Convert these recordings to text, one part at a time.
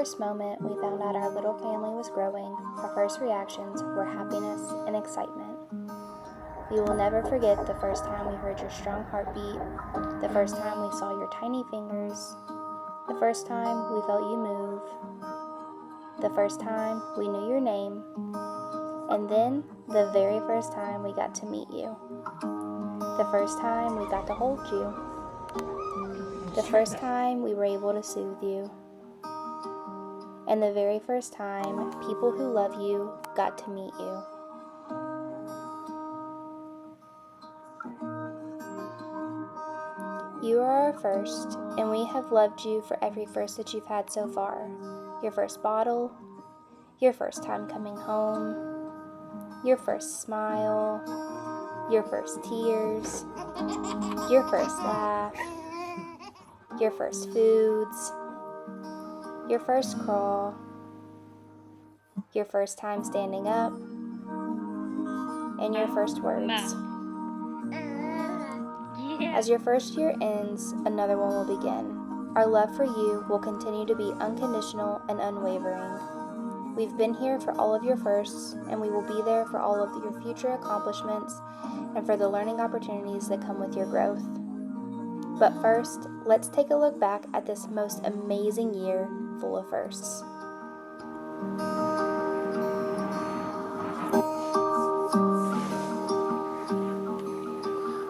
first moment we found out our little family was growing, our first reactions were happiness and excitement. We will never forget the first time we heard your strong heartbeat, the first time we saw your tiny fingers, the first time we felt you move, the first time we knew your name, and then the very first time we got to meet you, the first time we got to hold you, the first time we were able to soothe you, and the very first time people who love you got to meet you. You are our first, and we have loved you for every first that you've had so far. Your first bottle, your first time coming home, your first smile, your first tears, your first laugh, your first foods, your first crawl, your first time standing up, and your first words. As your first year ends, another one will begin. Our love for you will continue to be unconditional and unwavering. We've been here for all of your firsts, and we will be there for all of your future accomplishments and for the learning opportunities that come with your growth. But first, let's take a look back at this most amazing year full of firsts.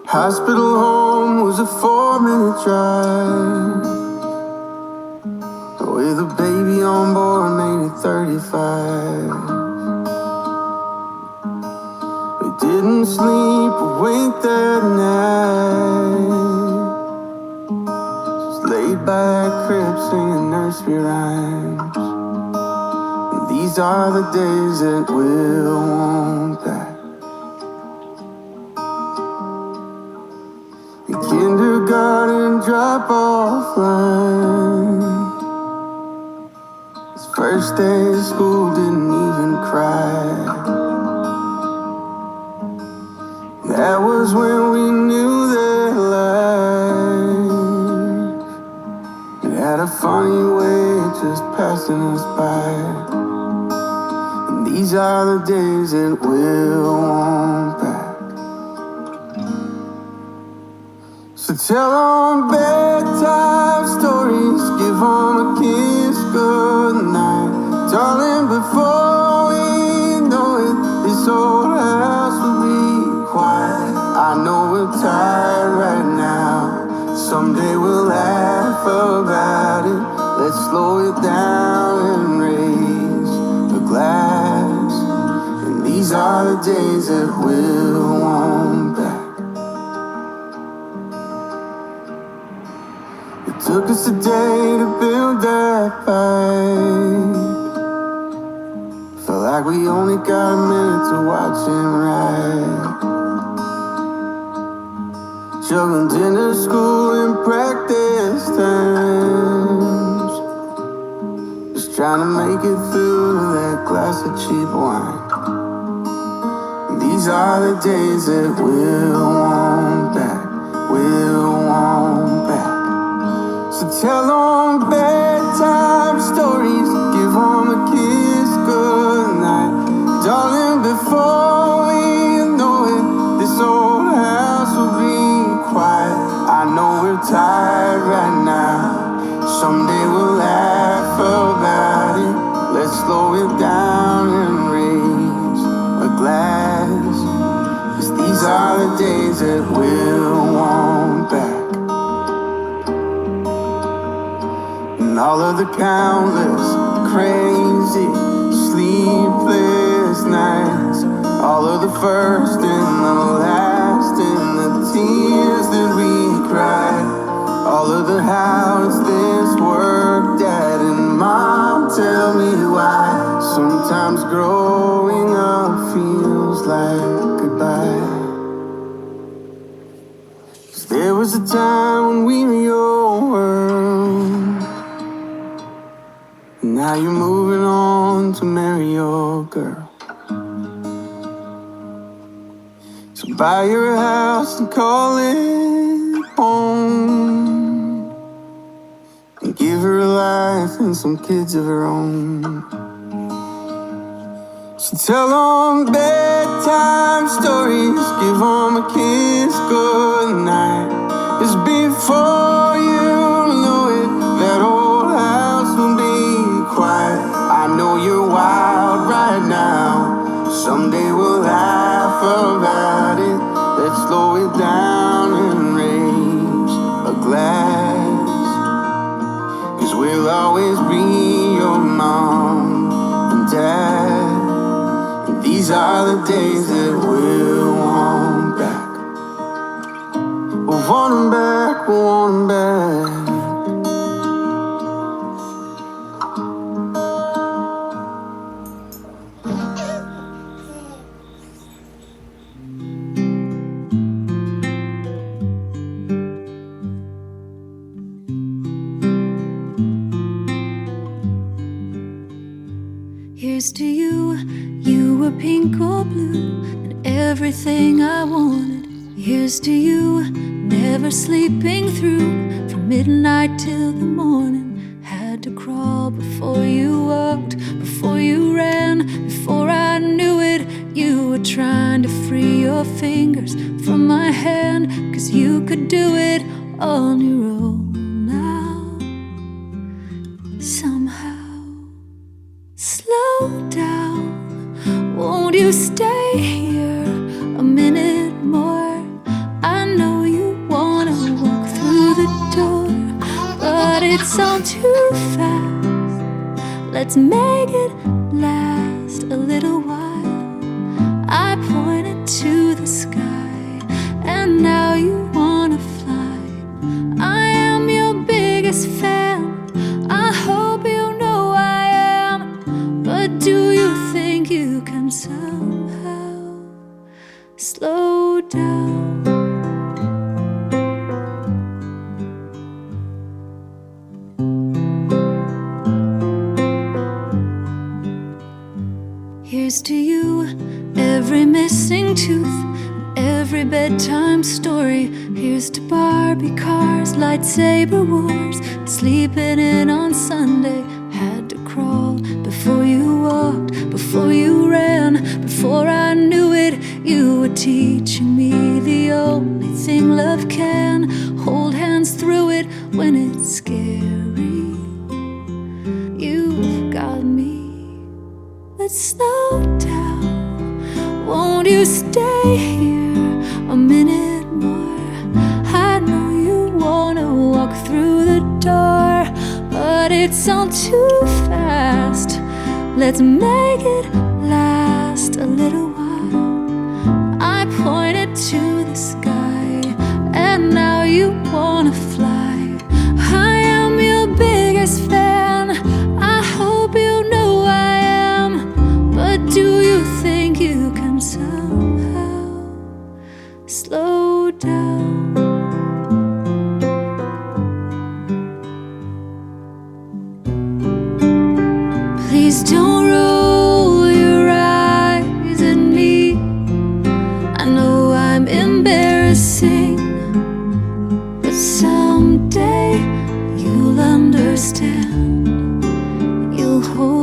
Hospital home was a 4-minute drive. With a baby on board made it 35. We didn't sleep awake that night. Just laid by that crib singing nursery rhymes. And these are the days that we'll want back. Kindergarten drop-off line. His first day of school didn't even cry. That was when we knew that life, it had a funny way of just passing us by. And these are the days that we'll want back. So tell them bedtime stories, give them a kiss goodnight. Darling, before we know it, this old house will be quiet. I know we're tired right now, someday we'll laugh about it. Let's slow it down and raise a glass. And these are the days that we'll want back. Took us a day to build that fight. Felt like we only got a minute to watch him ride. Juggling dinner, school, and practice times. Just trying to make it through to that glass of cheap wine. And these are the days that we'll want back. We'll want back. So tell them bedtime stories, give them a kiss goodnight. Darling, before we know it, this old house will be quiet. I know we're tired right now, someday we'll laugh about it. Let's slow it down and raise a glass. 'Cause these are the days that we'll want back. All of the countless, crazy, sleepless nights. All of the first and the last, and the tears that we cried. All of the hows this worked at, and Mom, tell me why. Sometimes growing up feels like goodbye. 'Cause there was a time when we were your world. Now you're moving on to marry your girl. So buy your house and call it home, and give her a life and some kids of her own. So tell them bedtime stories, give them a kiss goodnight. It's before you know it, that old house will be quiet. I know you're wild right now, someday we'll laugh about it. Let's slow it down and raise a glass, 'cause we'll always be your mom and dad. These are the days that we'll want back. We'll want them back, we'll want them back. Here's to you, you were pink or blue, and everything I wanted. Here's to you, never sleeping through, from midnight till the morning. Had to crawl before you walked, before you ran, before I knew it. You were trying to free your fingers from my hand, 'cause you could do it on your own now. Somehow. Slow down, won't you stay here a minute more? I know you wanna walk through the door, but it's all too fast. Let's make it last a little while. I pointed to the sky, and now you wanna fly. I am your biggest fan, I hope you know I am. But do you think you can somehow slow down? Here's to you, every missing tooth, every bedtime story. Here's to Barbie cars, lightsaber wars, sleeping in on Sunday. Had to crawl before you walked, before you ran, before I knew it. You were teaching me the only thing love can. Hold hands through it when it's scary. You've got me. Let's slow down, won't you stay here a minute more? I know you wanna walk through the door, but it's all too fast. Let's make it last a little while. I pointed to the sky, and now you wanna fly. I am your biggest fan, I hope you know I am. But do you think you can somehow slow down? Please don't roll your eyes at me. I know I'm embarrassing, but someday you'll understand. You'll hold